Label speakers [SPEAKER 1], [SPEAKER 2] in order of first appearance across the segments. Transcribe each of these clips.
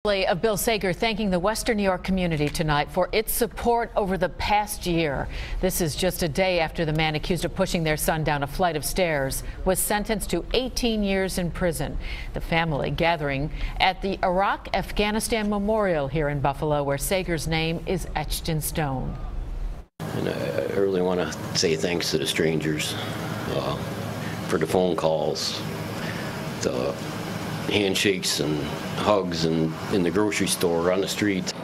[SPEAKER 1] Of Bill Sager thanking the Western New York community tonight for its support over the past year. This is just a day after the man accused of pushing their son down a flight of stairs was sentenced to 18 years in prison. The family gathering at the Iraq-Afghanistan Memorial here in Buffalo, where Sager's name is etched in stone.
[SPEAKER 2] And I really want to say thanks to the strangers for the phone calls, the handshakes and hugs and in the grocery store, on the street.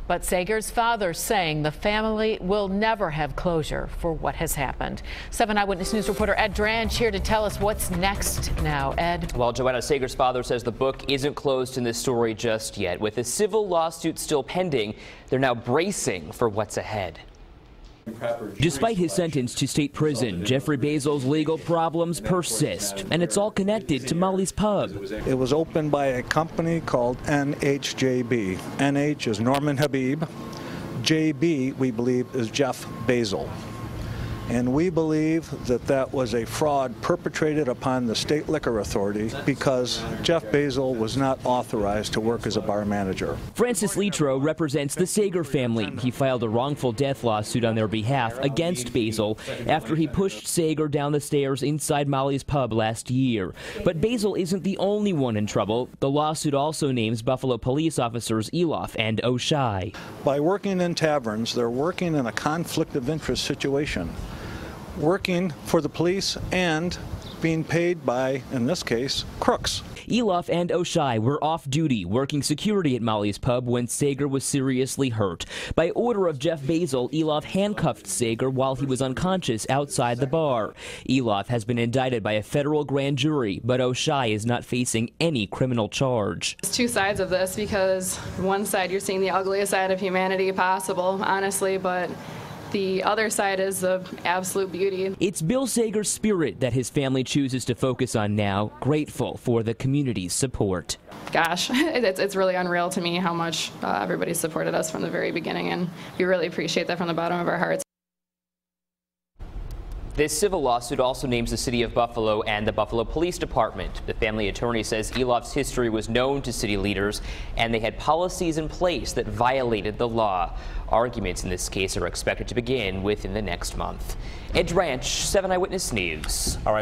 [SPEAKER 1] But Sager's father saying the family will never have closure for what has happened. 7 Eyewitness News reporter Ed Dranch here to tell us what's next now. Ed.
[SPEAKER 3] Well, Joanna, Sager's father says the book isn't closed in this story just yet. With a civil lawsuit still pending, they're now bracing for what's ahead.
[SPEAKER 4] Despite his sentence to state prison, Jeffrey Basil's legal problems persist, and it's all connected to Molly's Pub.
[SPEAKER 5] It was opened by a company called NHJB. NH is Norman Habib. JB, we believe, is Jeff Basil. And we believe that that was a fraud perpetrated upon the State Liquor Authority because Jeff Basil was not authorized to work as a bar manager.
[SPEAKER 4] Francis Litro represents the Sager family. He filed a wrongful death lawsuit on their behalf against Basil after he pushed Sager down the stairs inside Molly's Pub last year. But Basil isn't the only one in trouble. The lawsuit also names Buffalo police officers Eloff and O'Shea.
[SPEAKER 5] By working in taverns, they're working in a conflict of interest situation, working for the police and being paid by, in this case, crooks.
[SPEAKER 4] Eloff and O'Shea were off duty working security at Molly's Pub when Sager was seriously hurt. By order of Jeff Basil, Eloff handcuffed Sager while he was unconscious outside the bar. Eloff has been indicted by a federal grand jury, but O'Shea is not facing any criminal charge.
[SPEAKER 6] There's two sides of this, because one side you're seeing the ugliest side of humanity possible, honestly, but the other side is the absolute beauty. It's
[SPEAKER 4] Bill Sager's spirit that his family chooses to focus on now, grateful for the community's support.
[SPEAKER 6] Gosh, it's really unreal to me how much everybody supported us from the very beginning, and we really appreciate that from the bottom of our hearts.
[SPEAKER 3] This civil lawsuit also names the city of Buffalo and the Buffalo Police Department. The family attorney says Eloff's history was known to city leaders and they had policies in place that violated the law. Arguments in this case are expected to begin within the next month. Ed Dranch, 7 Eyewitness News. All right.